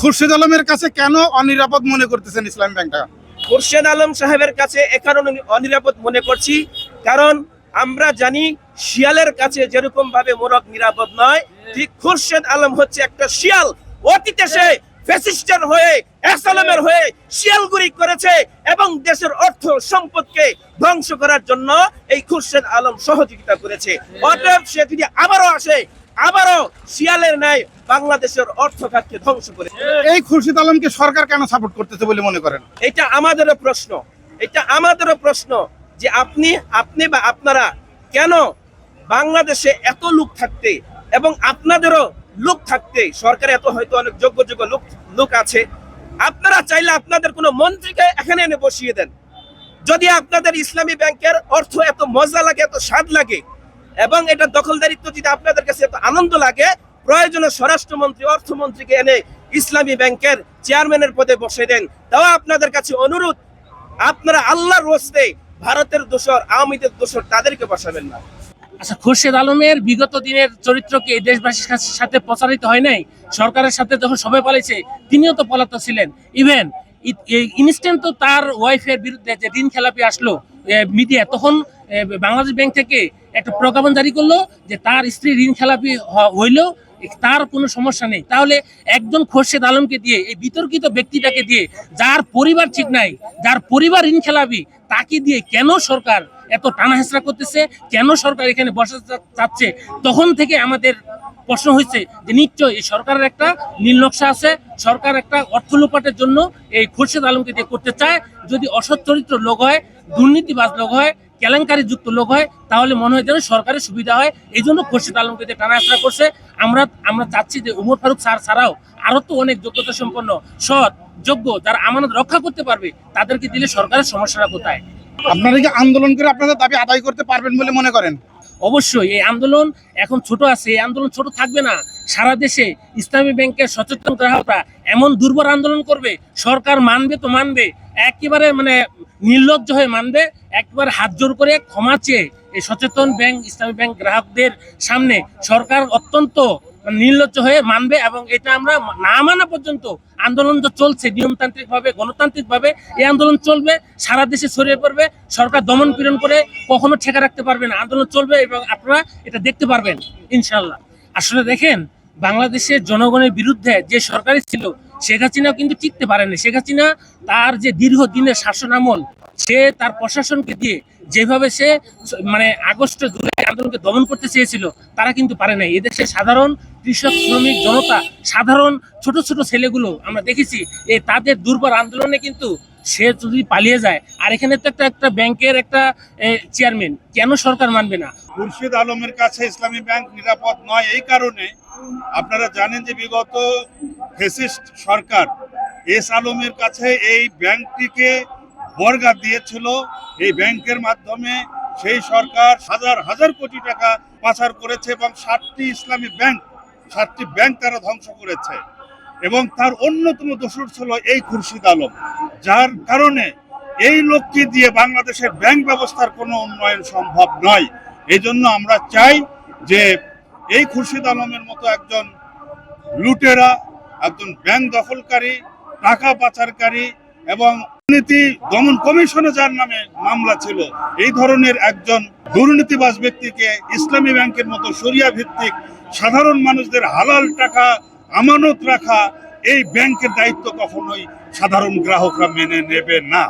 খুরশেদ আলমের কাছে কেন অনিরাপদ মনে করতেছেন ইসলামী ব্যাংকটা? খুরশেদ আলম সাহেবের কাছে এখানে অনিরাপদ মনে করছি, কারণ আমরা জানি শিয়ালের কাছে যেরকম ভাবে মোরগ নিরাপদ নয়, ঠিক খুরশেদ আলম হচ্ছে একটা শিয়াল। অতীতে সে ফ্যাসিস্টের হয়ে, আসালামের হয়ে শিয়ালগুড়ি করেছে এবং দেশের অর্থ সম্পদকে ধ্বংস করার জন্য এই খুরশেদ আলম সহযোগিতা করেছে। অতএব সে যদি আবারও আসে, আবারও শিয়ালের ন্যায় বাংলাদেশের অর্থ খাতকে ধ্বংস করে। এই খুরশেদ আলমকে সরকার কেন সাপোর্ট করতেছে বলে মনে করেন? এটা আমাদেরও প্রশ্ন, এটা আমাদেরও প্রশ্ন যে আপনি বা আপনারা কেন বাংলাদেশে এত লোক থাকতে এবং আপনাদেরও লোক থাকতে, সরকারে এত হয়তো অনেক যোগ্য লোক আছে, আপনারা চাইলে আপনাদের কোনো মন্ত্রীকে এখানে এনে বসিয়ে দেন। যদি আপনাদের ইসলামী ব্যাংকের অর্থ এত মজা লাগে, এত স্বাদ লাগে এবং এটা দখলদারিত্ব যদি আপনাদের কাছে এত আনন্দ লাগে, প্রয়োজনে স্বরাষ্ট্রমন্ত্রী, অর্থমন্ত্রীকে এনে ইসলামী ব্যাংকের চেয়ারম্যানের পদে বসে দেন। তাও আপনাদের কাছে অনুরোধ, আপনারা আল্লাহর ওয়াস্তে ভারতের দোসর, আওয়ামীদের দোসর তাদেরকে বসাবেন না। আচ্ছা, খুরশেদ আলমের বিগত দিনের চরিত্রকে দেশবাসীর সাথে প্রচারিত হয় নাই? সরকারের সাথে যখন সবাই পালিয়েছে তিনিও তো পলাতক ছিলেন। ইভেন ইনস্ট্যান্ট তো তার ওয়াইফের বিরুদ্ধে যে ঋণ খেলাপি আসলো মিডিয়া, তখন বাংলাদেশ ব্যাংক থেকে একটা প্রজ্ঞাপন জারি করলো যে তার স্ত্রী ঋণ খেলাপি হইলেও তার কোনো সমস্যা নেই। তাহলে একজন খুরশেদ আলমকে দিয়ে, এই বিতর্কিত ব্যক্তিটাকে দিয়ে, যার পরিবার ঠিক নাই, যার পরিবার ঋণ খেলাপি, তাকে দিয়ে কেন সরকার এত টানা হেঁচড়া করতেছে? কেন সরকার এখানে বসে চাচ্ছে? তখন থেকে আমাদের প্রশ্ন হয়েছে যে নিশ্চয় এই সরকারের একটা নীল নকশা আছে, সরকার একটা অর্থ লোপাটের জন্য এই খুরশেদ আলমকে দিয়ে করতে চায়। যদি অসৎ চরিত্র লোক হয়, দুর্নীতিবাজ লোক হয়, কেলেঙ্কারি যুক্ত লোক হয়, তাহলে মনে হয় যেন সরকারের সুবিধা হয়। এই জন্য খুরশেদ আলমকে দিয়ে টানা হেঁচড়া করছে। আমরা চাচ্ছি যে উমর ফারুক স্যার ছাড়াও আরো তো অনেক যোগ্যতা সম্পন্ন, সৎ, যোগ্য, যারা আমানত রক্ষা করতে পারবে, তাদেরকে দিলে সরকারের সমস্যাটা কোথায়? আপনারা কি আন্দোলন করে আপনাদের দাবি আদায় করতে পারবেন বলে মনে করেন? অবশ্যই এই আন্দোলন এখন ছোট আছে, এই আন্দোলন ছোট থাকবে না। সারা দেশে ইসলামী ব্যাংকের সচেতন গ্রাহকরা এমন দুর্বল আন্দোলন করবে, সরকার মানবে তো মানবে, একেবারে নির্লজ্জ হয়ে মানবে, একবার হাত জোর করে ক্ষমা চেয়ে এই সচেতন ব্যাংক, ইসলামী ব্যাংক গ্রাহকদের সামনে সরকার অত্যন্ত নির্লজ্জ হয়ে মানবে। এবং এটা আমরা না মানা পর্যন্ত আন্দোলন তো চলছে নিয়মতান্ত্রিক ভাবে, গণতান্ত্রিক ভাবে এই আন্দোলন চলবে, সারা দেশে ছড়িয়ে পড়বে। সরকার দমন পীড়ন করে কখনো ঠেকা রাখতে পারবে না, আন্দোলন চলবে এবং আপনারা এটা দেখতে পারবেন ইনশাল্লাহ। আসলে দেখেন, বাংলাদেশের জনগণের বিরুদ্ধে যে সরকারই ছিল, শেখ হাসিনাও কিন্তু টিকতে পারেনি। শেখ হাসিনা তার যে দীর্ঘদিনের শাসন আমল, সে তার প্রশাসনকে দিয়ে যেভাবে সে আগস্ট জুলাই আন্দোলনকে দমন করতে চেয়েছিল, তারা কিন্তু পারে নাই। এদেশের সাধারণ কৃষক, শ্রমিক জনতা, সাধারণ ছোট ছোট ছেলেগুলো আমরা দেখেছি, তাদের দুর্বার আন্দোলনে কিন্তু সে যদি পালিয়ে যায়। আর এখানে তো একটা ব্যাংকের একটা চেয়ারম্যান, কেন সরকার মানবে না? খুরশেদ আলমের কাছে ইসলামী ব্যাংক নিরাপদ নয় এই কারণে, আপনারা জানেন যে বিগত ফ্যাসিস্ট সরকার এস আলমের কাছে এই ব্যাংকটিকে বর্গা দিয়েছিল। এই ব্যাংকের মাধ্যমে সেই সরকার হাজার হাজার কোটি টাকা পাচার করেছে এবং 7টি ইসলামী ব্যাংক, 7টি ব্যাংক তারা ধ্বংস করেছে। এবং তার অন্যতম দোষর ছিল এই খুরশেদ আলম, যার কারণে এই লোককে দিয়ে বাংলাদেশের ব্যাংক ব্যবস্থার কোনো উন্নয়ন সম্ভব নয়। এই জন্য আমরা চাই যে এই খুরশেদ আলমের মতো একজন লুটেরা, একজন ব্যাংক দখলকারী, টাকা পাচারকারী এবং দুর্নীতি দমন কমিশনে যার নামে মামলা ছিল, এই ধরনের একজন দুর্নীতিবাজ ব্যক্তিকে ইসলামী ব্যাংকের মতো শরিয়া ভিত্তিক সাধারণ মানুষদের হালাল টাকা আমানত রাখা এই ব্যাংকের দায়িত্ব কখনোই সাধারণ গ্রাহকরা মেনে নেবে না।